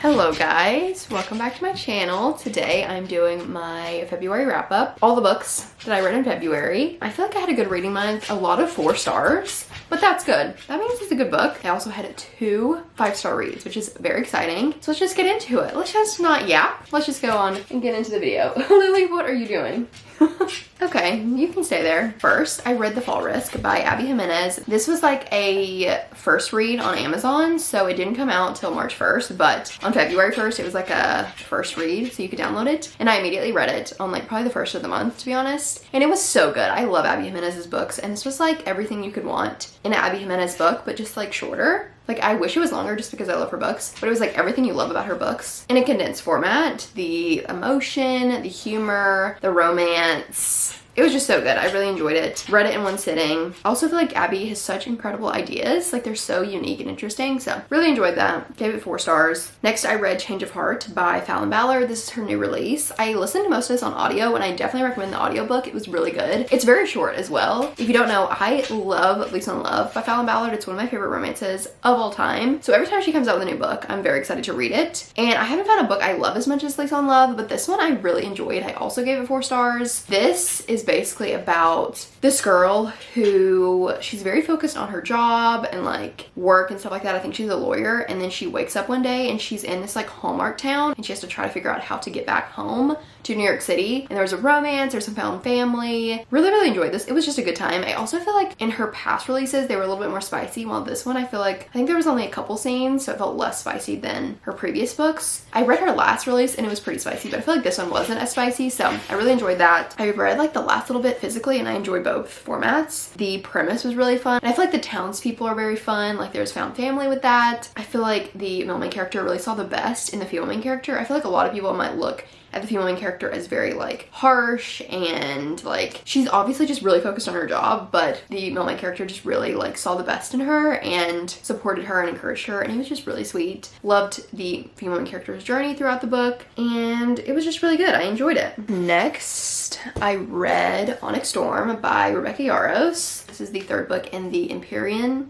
Hello guys, welcome back to my channel. Today I'm doing my February wrap up. All the books that I read in February. I feel like I had a good reading month, a lot of 4 stars, but that's good. That means it's a good book. I also had 2 5-star reads, which is very exciting. So let's just get into it. Let's just not yap. Let's just go on and get into the video. Lily, what are you doing? Okay, you can stay there. First, I read The Fall Risk by Abby Jimenez. This was like a first read on Amazon, so it didn't come out until March 1st, but on February 1st, it was like a first read, so you could download it. And I immediately read it on like probably the first of the month, to be honest. And it was so good. I love Abby Jimenez's books, and this was like everything you could want in an Abby Jimenez book, but just like shorter. Like, I wish it was longer just because I love her books, but it was like everything you love about her books in a condensed format. The emotion, the humor, the romance. It was just so good. I really enjoyed it. Read it in one sitting. I also feel like Abby has such incredible ideas. Like, they're so unique and interesting. So really enjoyed that. Gave it 4 stars. Next, I read Change of Heart by Fallon Ballard. This is her new release. I listened to most of this on audio, and I definitely recommend the audiobook. It was really good. It's very short as well. If you don't know, I love Lease on Love by Fallon Ballard. It's one of my favorite romances of all time. So every time she comes out with a new book, I'm very excited to read it. And I haven't found a book I love as much as Lease on Love, but this one I really enjoyed. I also gave it 4 stars. This is basically about this girl who, she's very focused on her job and like work and stuff like that. I think she's a lawyer, and then she wakes up one day and she's in this like Hallmark town, and she has to try to figure out how to get back home to New York City. And there was a romance, there's some found family. Really enjoyed this. It was just a good time. I also feel like in her past releases they were a little bit more spicy, while this one I think there was only a couple scenes, so it felt less spicy than her previous books. I read her last release and it was pretty spicy, but I feel like this one wasn't as spicy, so I really enjoyed that. I read like the last little bit physically, and I enjoyed both formats. The premise was really fun, and I feel like the townspeople are very fun. Like, there's found family with that. I feel like the female main character really saw the best in the female main character. I feel like a lot of people might look at the female main character as very like harsh, and like she's obviously just really focused on her job, but the male main character just really like saw the best in her and supported her and encouraged her, and it was just really sweet. Loved the female main character's journey throughout the book, and it was just really good. I enjoyed it. Next, I read Onyx Storm by Rebecca Yarros. This is the 3rd book in the Imperium,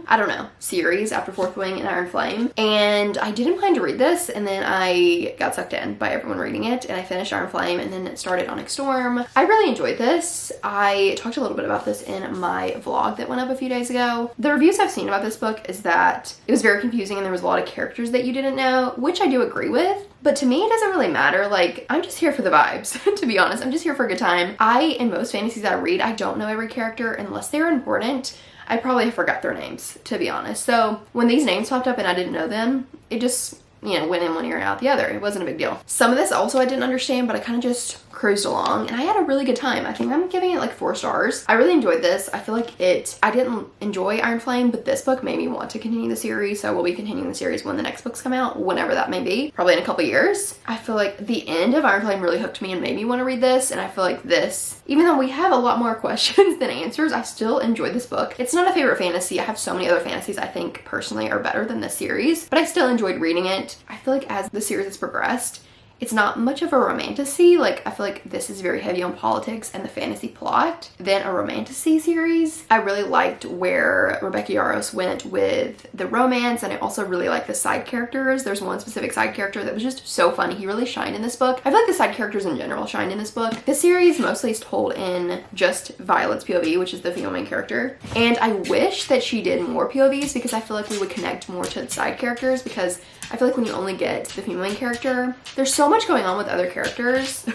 I don't know, series after Fourth Wing and Iron Flame. And I didn't plan to read this, and then I got sucked in by everyone reading it, and I finished Iron Flame, and then it started Onyx Storm. I really enjoyed this. I talked a little bit about this in my vlog that went up a few days ago. The reviews I've seen about this book is that it was very confusing and there was a lot of characters that you didn't know, which I do agree with. But to me, it doesn't really matter. Like, I'm just here for the vibes, to be honest. I'm just here for a good time. In most fantasies I read, I don't know every character unless they're important. I probably forgot their names, to be honest. So when these names popped up and I didn't know them, it just, you know, went in one ear and out the other. It wasn't a big deal. Some of this also I didn't understand, but I kind of just cruised along, and I had a really good time. I think I'm giving it like 4 stars. I really enjoyed this. I feel like I didn't enjoy Iron Flame, but this book made me want to continue the series, so we'll be continuing the series when the next books come out, whenever that may be, probably in a couple years. I feel like the end of Iron Flame really hooked me and made me want to read this, and I feel like this, even though we have a lot more questions than answers, I still enjoyed this book. It's not a favorite fantasy. I have so many other fantasies I think personally are better than this series, but I still enjoyed reading it. I feel like as the series has progressed, it's not much of a romantasy. Like, I feel like this is very heavy on politics and the fantasy plot than a romantasy series. I really liked where Rebecca Yarros went with the romance, and I also really like the side characters. There's one specific side character that was just so funny. He really shined in this book. I feel like the side characters in general shined in this book. This series mostly is told in just Violet's POV, which is the female main character. And I wish that she did more POVs, because I feel like we would connect more to the side characters, because I feel like when you only get the female main character, there's so much going on with other characters.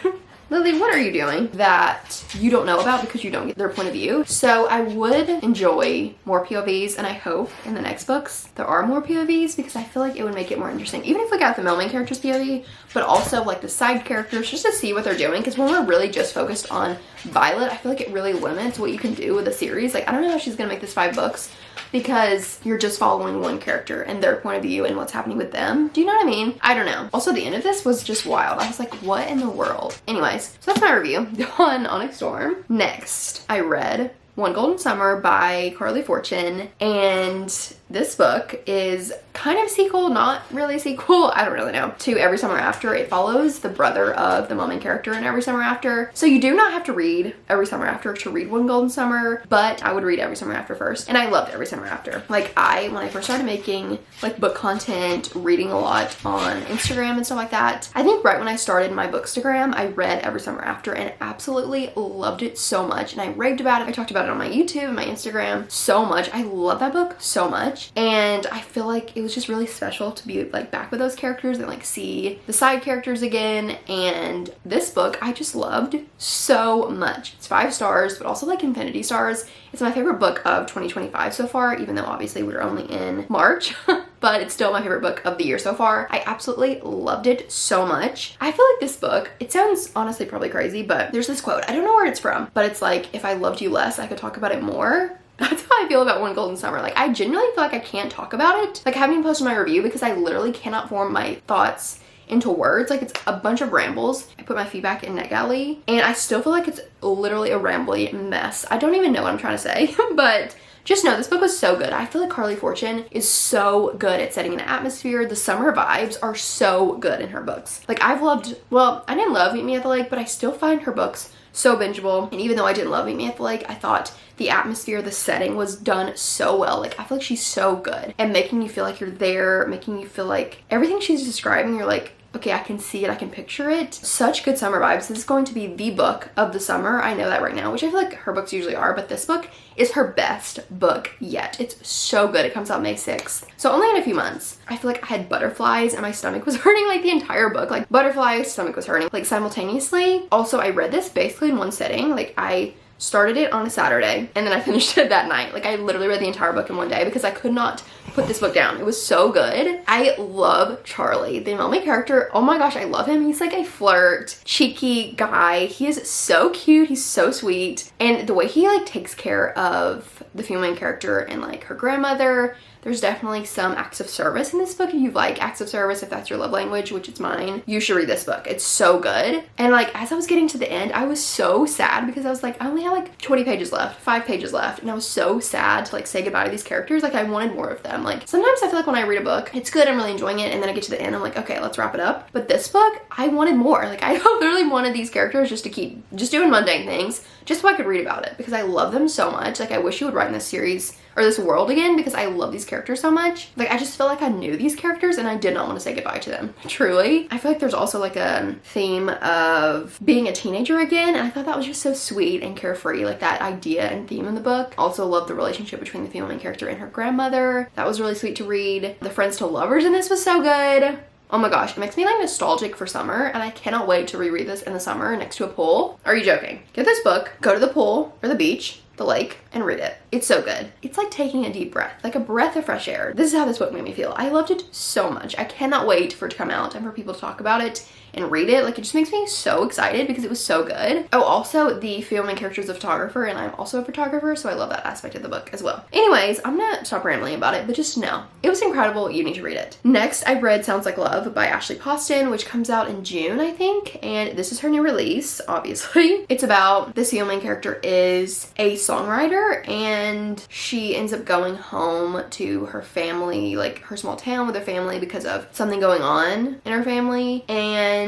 Lily, what are you doing that you don't know about because you don't get their point of view? So I would enjoy more POVs, and I hope in the next books there are more POVs, because I feel like it would make it more interesting. Even if we got the male main character's POV, but also like the side characters, just to see what they're doing. Because when we're really just focused on Violet, I feel like it really limits what you can do with a series. Like, I don't know how she's gonna make this 5 books, because you're just following one character and their point of view and what's happening with them. Do you know what I mean? I don't know. Also, the end of this was just wild. I was like, what in the world? Anyways, so that's my review on Onyx Storm. Next, I read One Golden Summer by Carly Fortune, and This book is kind of a sequel, not really a sequel, I don't really know, to Every Summer After. It follows the brother of the main character in Every Summer After. So you do not have to read Every Summer After to read One Golden Summer, but I would read Every Summer After first. And I loved Every Summer After. Like when I first started making like book content, reading a lot on Instagram and stuff like that, I think right when I started my Bookstagram, I read Every Summer After and absolutely loved it so much. And I raved about it. I talked about it on my YouTube and my Instagram so much. I love that book so much. And I feel like it was just really special to be like back with those characters and like see the side characters again. And this book I just loved so much. It's 5 stars, but also like infinity stars. It's my favorite book of 2025 so far, even though obviously we're only in March. But it's still my favorite book of the year so far. I absolutely loved it so much. I feel like this book, it sounds honestly probably crazy, but there's this quote. I don't know where it's from, but it's like, if I loved you less, I could talk about it more. That's how I feel about One Golden Summer. Like I genuinely feel like I can't talk about it. Like I haven't even posted my review because I literally cannot form my thoughts into words. Like it's a bunch of rambles. I put my feedback in NetGalley and I still feel like it's literally a rambly mess. I don't even know what I'm trying to say, but just know this book was so good. I feel like Carly Fortune is so good at setting an atmosphere. The summer vibes are so good in her books. Like I've loved, well, I didn't love Meet Me at the Lake, but I still find her books so bingeable. And even though I didn't love Meet Me at the Lake, I thought the atmosphere, the setting was done so well. Like I feel like she's so good at making you feel like you're there, making you feel like everything she's describing, you're like, okay, I can see it, I can picture it. Such good summer vibes. This is going to be the book of the summer. I know that right now, which I feel like her books usually are, but this book is her best book yet. It's so good. It comes out May 6th. So only in a few months. I feel like I had butterflies and my stomach was hurting like the entire book. Like butterflies, stomach was hurting like simultaneously. Also, I read this basically in one sitting. Like I started it on a Saturday and then I finished it that night. Like I literally read the entire book in one day because I could not put this book down. It was so good. I love Charlie, the main character. Oh my gosh, I love him. He's like a flirt, cheeky guy. He is so cute. He's so sweet. And the way he like takes care of the female character and like her grandmother, there's definitely some acts of service in this book. If you like acts of service, if that's your love language, which it's mine, you should read this book. It's so good. And like, as I was getting to the end, I was so sad because I was like, I only have like 20 pages left, 5 pages left. And I was so sad to like say goodbye to these characters. Like I wanted more of them. Like sometimes I feel like when I read a book, it's good, I'm really enjoying it. And then I get to the end, I'm like, okay, let's wrap it up. But this book, I wanted more. Like I literally wanted these characters just to keep just doing mundane things, just so I could read about it because I love them so much. Like I wish you would write in this series or this world again because I love these characters so much. Like I just feel like I knew these characters and I did not want to say goodbye to them. Truly. I feel like there's also like a theme of being a teenager again, and I thought that was just so sweet and carefree, like that idea and theme in the book. Also love the relationship between the female main character and her grandmother. That was really sweet to read. The friends to lovers in this was so good. Oh my gosh, it makes me like nostalgic for summer and I cannot wait to reread this in the summer next to a pool. Are you joking? Get this book, go to the pool or the beach, the lake, and read it. It's so good. It's like taking a deep breath, like a breath of fresh air. This is how this book made me feel. I loved it so much. I cannot wait for it to come out and for people to talk about it and read it. Like it just makes me so excited because it was so good. Oh, also the female main character is a photographer and I'm also a photographer, so I love that aspect of the book as well. Anyways, I'm gonna stop rambling about it, but just know it was incredible. You need to read it. Next, I read Sounds Like Love by Ashley Poston, which comes out in June, I think, and this is her new release, obviously. It's about this female main character is a songwriter and she ends up going home to her family, like her small town with her family because of something going on in her family. And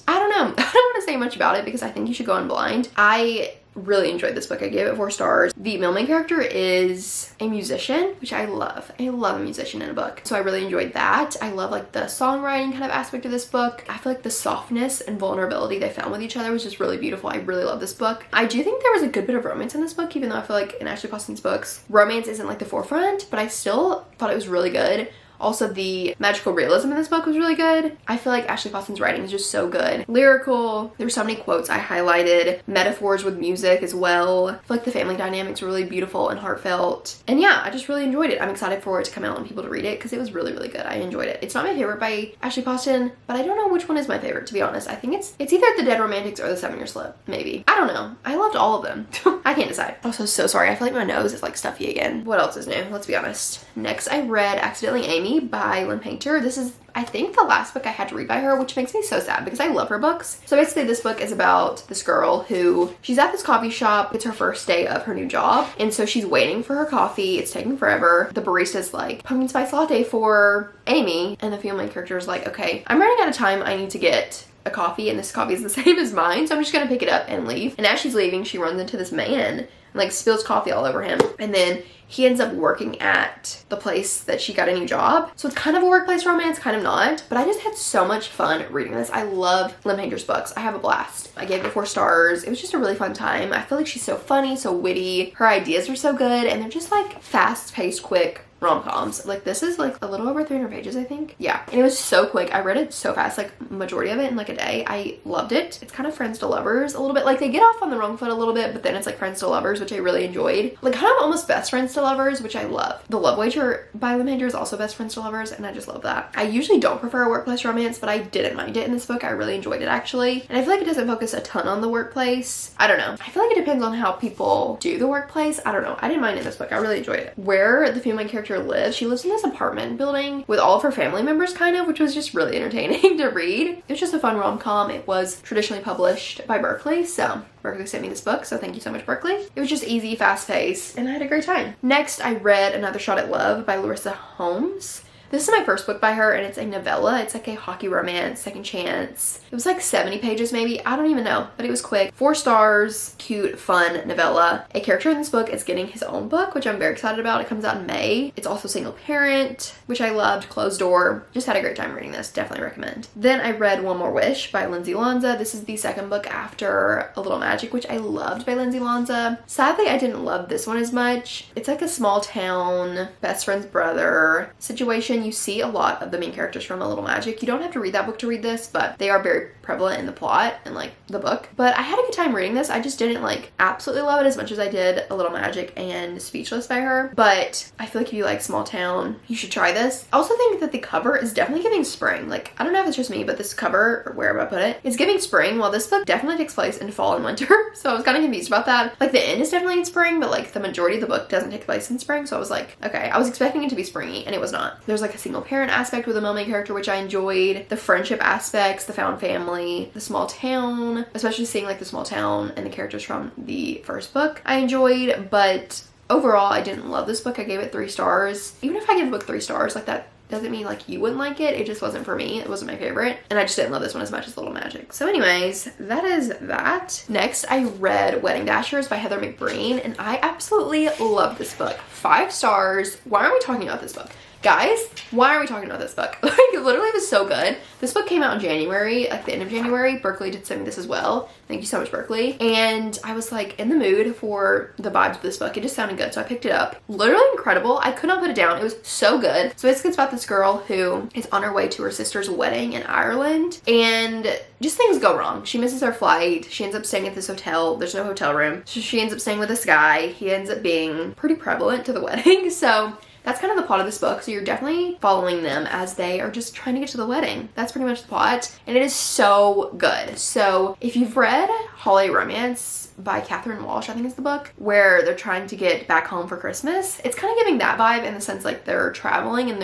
I don't know, I don't want to say much about it because I think you should go in blind. I really enjoyed this book. I gave it 4 stars. The male main character is a musician, which I love. I love a musician in a book. So I really enjoyed that. I love like the songwriting kind of aspect of this book. I feel like the softness and vulnerability they found with each other was just really beautiful. I really love this book. I do think there was a good bit of romance in this book, even though I feel like in Ashley Poston's books, romance isn't like the forefront, but I still thought it was really good. Also, the magical realism in this book was really good. I feel like Ashley Poston's writing is just so good. Lyrical. There were so many quotes I highlighted. Metaphors with music as well. I feel like the family dynamics were really beautiful and heartfelt. And yeah, I just really enjoyed it. I'm excited for it to come out and people to read it because it was really, really good. I enjoyed it. It's not my favorite by Ashley Poston, but I don't know which one is my favorite, to be honest. I think it's either The Dead Romantics or The 7-Year Slip, maybe. I don't know. I loved all of them. I can't decide. Also, so sorry. I feel like my nose is like stuffy again. What else is new? Let's be honest. Next, I read Accidentally Amy Amy by Lynn Painter. This is, I think, the last book I had to read by her, which makes me so sad because I love her books. So basically this book is about this girl who, she's at this coffee shop. It's her first day of her new job. And so she's waiting for her coffee. It's taking forever. The barista's like, pumpkin spice latte for Amy. And the female character is like, okay, I'm running out of time. I need to get a coffee, and this coffee is the same as mine, so I'm just gonna pick it up and leave. And as she's leaving, she runs into this man and like spills coffee all over him, and then he ends up working at the place that she got a new job. So it's kind of a workplace romance, kind of not, but I just had so much fun reading this. I love Lynn Painter's books. I have a blast. I gave it 4 stars. It was just a really fun time. I feel like she's so funny, so witty. Her ideas are so good, and they're just like fast-paced, quick rom-coms. Like this is like a little over 300 pages, I think. Yeah, and it was so quick. I read it so fast, like majority of it in like a day. I loved it. It's kind of friends to lovers a little bit. Like they get off on the wrong foot a little bit, but then it's like friends to lovers, which I really enjoyed. Like kind of almost best friends to lovers, which I love. The Love Wager by Lynn Painter is also best friends to lovers, and I just love that. I usually don't prefer a workplace romance, but I didn't mind it in this book. I really enjoyed it actually. And I feel like it doesn't focus a ton on the workplace. I don't know. I feel like it depends on how people do the workplace. I don't know. I didn't mind it in this book. I really enjoyed it. Where the female character lives, she lives in this apartment building with all of her family members kind of, which was just really entertaining to read. It was just a fun rom-com. It was traditionally published by Berkeley, so Berkeley sent me this book, so thank you so much, Berkeley. It was just easy, fast-paced, and I had a great time. Next, I read Another Shot at Love by Larissa Holmes. This is my first book by her, and it's a novella. It's like a hockey romance, second chance. It was like 70 pages maybe. I don't even know, but it was quick. 4 stars, cute, fun novella. A character in this book is getting his own book, which I'm very excited about. It comes out in May. It's also single parent, which I loved. Closed door. Just had a great time reading this. Definitely recommend. Then I read One More Wish by Lindsay Lanza. This is the second book after A Little Magic, which I loved by Lindsay Lanza. Sadly, I didn't love this one as much. It's like a small town, best friend's brother situation. You see a lot of the main characters from A Little Magic. You don't have to read that book to read this, but they are very prevalent in the plot and like the book. But I had a good time reading this. I just didn't like absolutely love it as much as I did A Little Magic and Speechless by her. But I feel like if you like small town, you should try this. I also think that the cover is definitely giving spring. Like, I don't know if it's just me, but this cover, or wherever I put it, is giving spring, while this book definitely takes place in fall and winter. So I was kind of confused about that. Like the end is definitely in spring, but like the majority of the book doesn't take place in spring. So I was like, okay, I was expecting it to be springy, and it was not. There's like a single parent aspect with the main character, which I enjoyed. The friendship aspects, the found family, the small town, especially seeing like the small town and the characters from the first book, I enjoyed. But overall, I didn't love this book. I gave it 3 stars. Even if I give a book 3 stars, like that doesn't mean like you wouldn't like it. It just wasn't for me. It wasn't my favorite, and I just didn't love this one as much as Little Magic. So anyways, that is that. Next, I read Wedding Dashers by Heather McBreen, and I absolutely love this book. 5 stars. Why are we talking about this book? Guys, why are we talking about this book? Like, it literally was so good. This book came out in January, like the end of January. Berkeley did send me this as well. Thank you so much, Berkeley. And I was like in the mood for the vibes of this book. It just sounded good, so I picked it up. Literally incredible. I could not put it down. It was so good. So basically it's about this girl who is on her way to her sister's wedding in Ireland, and just things go wrong. She misses her flight. She ends up staying at this hotel. There's no hotel room. So she ends up staying with this guy. He ends up being pretty prevalent to the wedding. So that's kind of the plot of this book. So you're definitely following them as they are just trying to get to the wedding. That's pretty much the plot. And it is so good. So if you've read Holiday Romance by Catherine Walsh, I think is the book, where they're trying to get back home for Christmas, it's kind of giving that vibe in the sense like they're traveling and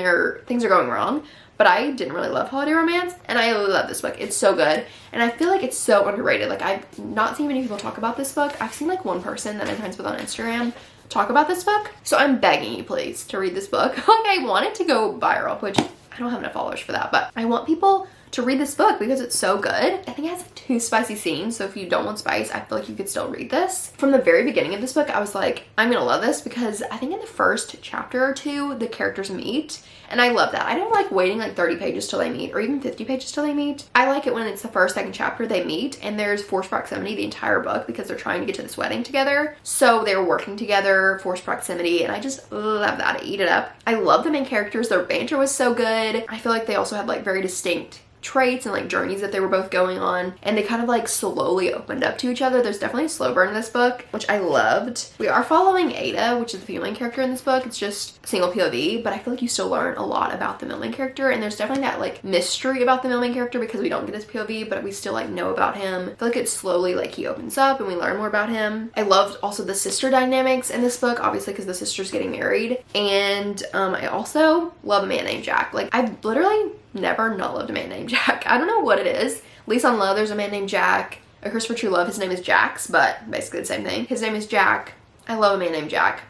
things are going wrong. But I didn't really love Holiday Romance, and I love this book. It's so good, and I feel like it's so underrated. Like, I've not seen many people talk about this book. I've seen like one person that I'm friends with on Instagram talk about this book. So I'm begging you, please, to read this book. Like, I want it to go viral, which I don't have enough followers for that, but I want people to read this book because it's so good. I think it has 2 spicy scenes, so if you don't want spice, I feel like you could still read this. From the very beginning of this book, I was like, I'm gonna love this, because I think in the first chapter or 2, the characters meet, and I love that. I don't like waiting like 30 pages till they meet, or even 50 pages till they meet. I like it when it's the first, second chapter they meet, and there's forced proximity the entire book because they're trying to get to this wedding together. So they're working together, forced proximity, and I just love that. I eat it up. I love the main characters. Their banter was so good. I feel like they also had like very distinct traits and like journeys that they were both going on, and they kind of like slowly opened up to each other. There's definitely a slow burn in this book, which I loved. We are following Ada, which is the female character in this book. It's just single POV, but I feel like you still learn a lot about the main character, and there's definitely that like mystery about the main character because we don't get his POV, but we still like know about him. I feel like it's slowly like he opens up and we learn more about him. I loved also the sister dynamics in this book, obviously because the sister's getting married, and I also love a man named Jack. Like, I've literally never not loved a man named Jack. I don't know what it is. At least on Love, there's a man named Jack. A Curse for True Love, his name is Jax, but basically the same thing. His name is Jack. I love a man named Jack.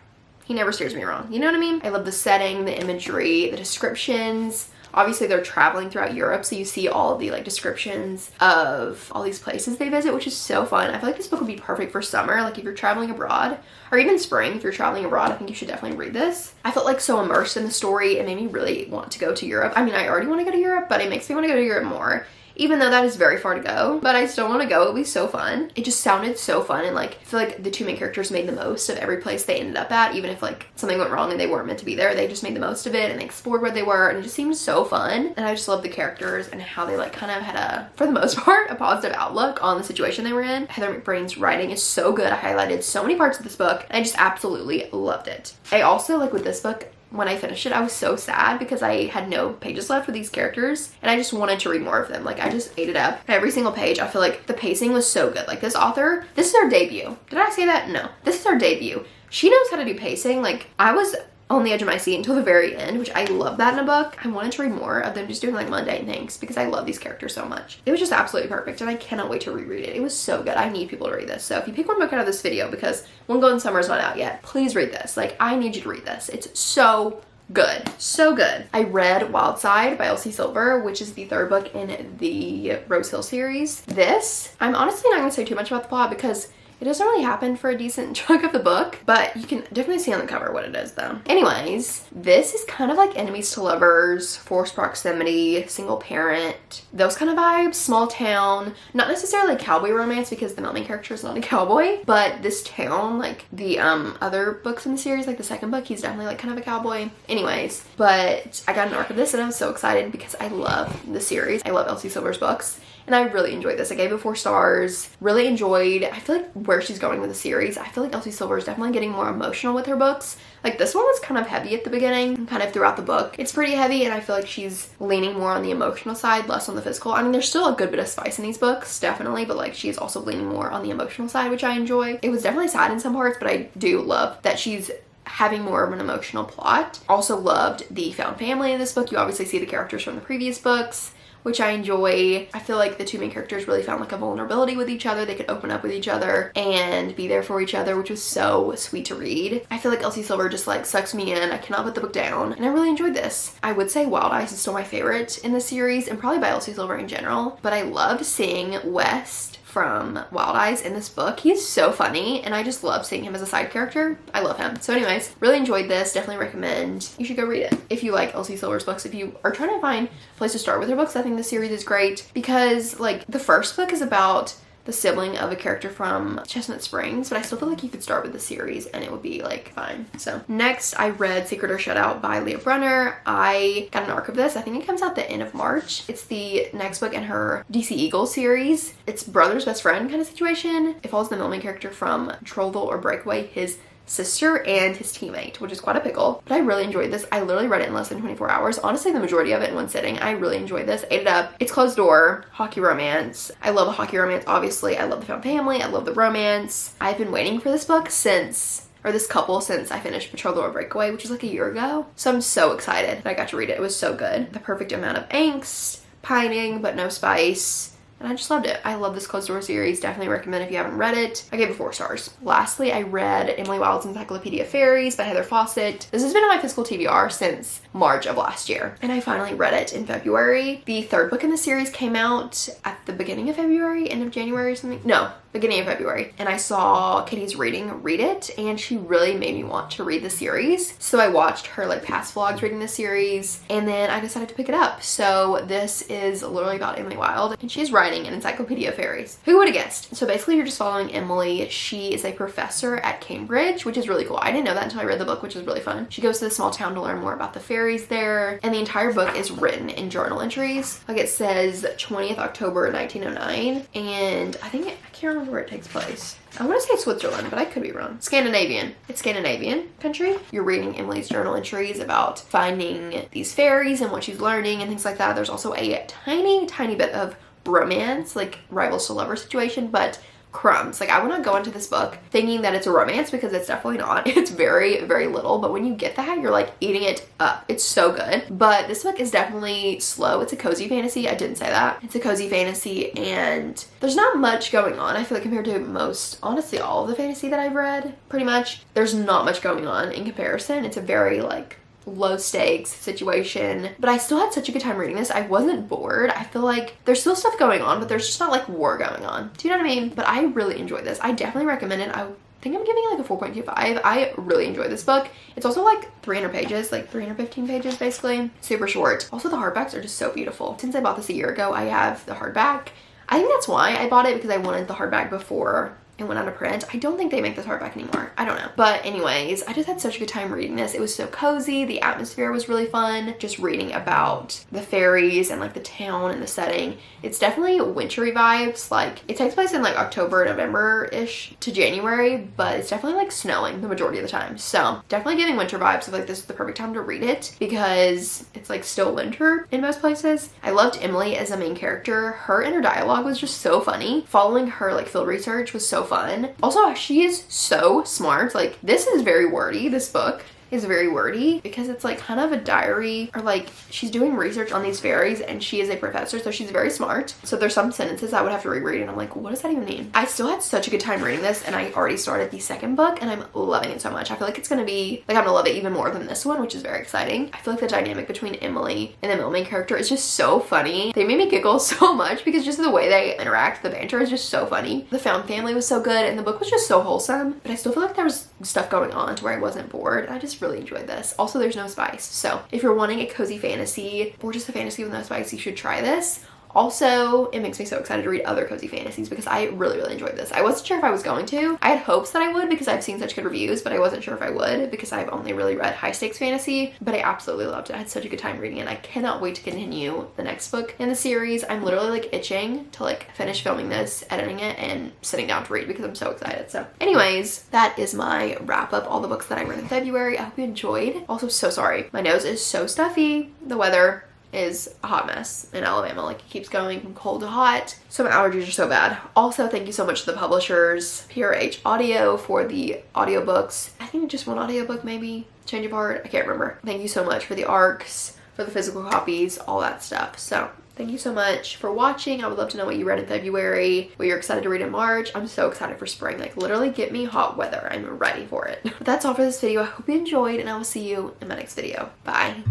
He never steers me wrong. You know what I mean? I love the setting, the imagery, the descriptions. Obviously, they're traveling throughout Europe, so you see all of the like descriptions of all these places they visit, which is so fun. I feel like this book would be perfect for summer, like if you're traveling abroad, or even spring if you're traveling abroad. I think you should definitely read this. I felt like so immersed in the story. It made me really want to go to Europe. I mean, I already want to go to Europe, but it makes me want to go to Europe more. Even though that is very far to go, but I still want to go. It'll be so fun. It just sounded so fun, and like I feel like the two main characters made the most of every place they ended up at, even if like something went wrong and they weren't meant to be there. They just made the most of it and they explored where they were, and it just seemed so fun. And I just love the characters and how they like kind of had a, for the most part, a positive outlook on the situation they were in. Heather McBrain's writing is so good. I highlighted so many parts of this book and I just absolutely loved it. I also like with this book, when I finished it, I was so sad because I had no pages left for these characters and I just wanted to read more of them. Like, I just ate it up. Every single page, I feel like the pacing was so good. Like, this author, this is her debut. Did I say that? No. This is her debut. She knows how to do pacing. Like, I was on the edge of my seat until the very end, which I love that in a book. I wanted to read more of them just doing like mundane things because I love these characters so much. It was just absolutely perfect and I cannot wait to reread it. It was so good. I need people to read this. So if you pick one book out of this video, because One Golden Summer is not out yet, please read this. Like, I need you to read this. It's so good. So good. I read Wildside by Elsie Silver, which is the third book in the Rose Hill series. This, I'm honestly not going to say too much about the plot because it doesn't really happen for a decent chunk of the book, but you can definitely see on the cover what it is though. Anyways, this is kind of like enemies to lovers, forced proximity, single parent, those kind of vibes, small town, not necessarily cowboy romance because the main character is not a cowboy, but this town, like the other books in the series, like the second book, he's definitely like kind of a cowboy. Anyways, but I got an arc of this and I was so excited because I love the series. I love Elsie Silver's books. And I really enjoyed this. I gave it 4 stars. Really enjoyed, I feel like where she's going with the series. I feel like Elsie Silver is definitely getting more emotional with her books. Like, this one was kind of heavy at the beginning and kind of throughout the book. It's pretty heavy and I feel like she's leaning more on the emotional side, less on the physical. I mean, there's still a good bit of spice in these books, definitely, but like she is also leaning more on the emotional side, which I enjoy. It was definitely sad in some parts, but I do love that she's having more of an emotional plot. Also loved the found family in this book. You obviously see the characters from the previous books, which I enjoy. I feel like the two main characters really found like a vulnerability with each other. They could open up with each other and be there for each other, which was so sweet to read. I feel like Elsie Silver just like sucks me in. I cannot put the book down and I really enjoyed this. I would say Wild Eyes is still my favorite in the series and probably by Elsie Silver in general, but I loved seeing West from Wild Eyes in this book. He's so funny and I just love seeing him as a side character. I love him. So anyways, really enjoyed this. Definitely recommend you should go read it if you like Elsie Silver's books. If you are trying to find a place to start with her books, I think this series is great because like the first book is about the sibling of a character from Chestnut Springs, but I still feel like you could start with the series and it would be like fine. So next I read Secret or Shut Out by Leah Brunner. I got an arc of this. I think it comes out the end of March. It's the next book in her DC Eagle series. It's brother's best friend kind of situation. It follows the main character from Trollville or Breakaway, his sister and his teammate, which is quite a pickle. But I really enjoyed this. I literally read it in less than 24 hours. Honestly, the majority of it in one sitting. I really enjoyed this. Ate it up. It's closed door, hockey romance. I love a hockey romance, obviously. I love the found family. I love the romance. I've been waiting for this book since, or this couple since I finished Betrothal or Breakaway, which was like a year ago. So I'm so excited that I got to read it. It was so good. The perfect amount of angst, pining, but no spice. And I just loved it. I love this closed door series. Definitely recommend if you haven't read it. I gave it 4 stars. Lastly, I read Emily Wilde's Encyclopedia of Fairies by Heather Fawcett. This has been on my physical TBR since March of last year. And I finally read it in February. The third book in the series came out at the beginning of February, end of January or something. No, beginning of February. And I saw Kitty's read it and she really made me want to read the series. So I watched her like past vlogs reading the series and then I decided to pick it up. So this is literally about Emily Wilde and she's writing writing an encyclopedia of fairies. Who would have guessed? So basically you're just following Emily. She is a professor at Cambridge, which is really cool. I didn't know that until I read the book, which is really fun. She goes to the small town to learn more about the fairies there, and the entire book is written in journal entries. Like, it says 20th October 1909, and I can't remember where it takes place. I want to say Switzerland, but I could be wrong. Scandinavian. It's Scandinavian country. You're reading Emily's journal entries about finding these fairies and what she's learning and things like that. There's also a tiny bit of romance, like rivals to lover situation, but crumbs. Like, I would not go into this book thinking that it's a romance, because it's definitely not. It's very little, but when you get that, you're like eating it up. It's so good. But this book is definitely slow. It's a cozy fantasy. I didn't say that. It's a cozy fantasy, and there's not much going on. I feel like compared to most, honestly, all of the fantasy that I've read, pretty much, there's not much going on in comparison. It's a very like low stakes situation, but I still had such a good time reading this. I wasn't bored. I feel like there's still stuff going on, but there's just not like war going on. Do you know what I mean? But I really enjoyed this. I definitely recommend it. I think I'm giving it like a 4.25. I really enjoyed this book. It's also like 300 pages, like 315 pages basically. Super short. Also, the hardbacks are just so beautiful. Since I bought this a year ago, I have the hardback. I think that's why I bought it, because I wanted the hardback before it went out of print. I don't think they make this hardback anymore. I don't know. But anyways, I just had such a good time reading this. It was so cozy. The atmosphere was really fun. Just reading about the fairies and like the town and the setting. It's definitely wintry vibes. Like, it takes place in like October, November-ish to January, but it's definitely like snowing the majority of the time. So definitely getting winter vibes. So like, this is the perfect time to read it, because it's like still winter in most places. I loved Emily as a main character. Her inner dialogue was just so funny. Following her like field research was so fun. Also, she is so smart. Like, this is very wordy. This book is very wordy, because it's like kind of a diary, or like she's doing research on these fairies, and she is a professor, so she's very smart. So there's some sentences I would have to reread, and I'm like, what does that even mean? I still had such a good time reading this, and I already started the second book, and I'm loving it so much. I feel like it's gonna be like, I'm gonna love it even more than this one, which is very exciting. I feel like the dynamic between Emily and the middle main character is just so funny. They made me giggle so much, because just the way they interact, the banter is just so funny. The found family was so good, and the book was just so wholesome, but I still feel like there was stuff going on to where I wasn't bored. I just really enjoyed this. Also, there's no spice, so if you're wanting a cozy fantasy or just a fantasy with no spice, you should try this. Also, it makes me so excited to read other cozy fantasies, because I really enjoyed this. I wasn't sure if I was going to. I had hopes that I would, because I've seen such good reviews, but I wasn't sure if I would, because I've only really read high stakes fantasy, but I absolutely loved it. I had such a good time reading it. I cannot wait to continue the next book in the series. I'm literally like itching to like finish filming this, editing it, and sitting down to read, because I'm so excited. So anyways, that is my wrap up, all the books that I read in February. I hope you enjoyed. Also, so sorry. My nose is so stuffy. The weather is a hot mess in Alabama. Like, it keeps going from cold to hot, so my allergies are so bad. Also, thank you so much to the publishers, PRH Audio, for the audiobooks. I think just one audiobook, maybe Change of Heart, I can't remember. Thank you so much for the ARCs, for the physical copies, all that stuff. So thank you so much for watching. I would love to know what you read in February, what you're excited to read in March. I'm so excited for spring. Like, literally get me hot weather. I'm ready for it. But that's all for this video. I hope you enjoyed, and I will see you in my next video. Bye.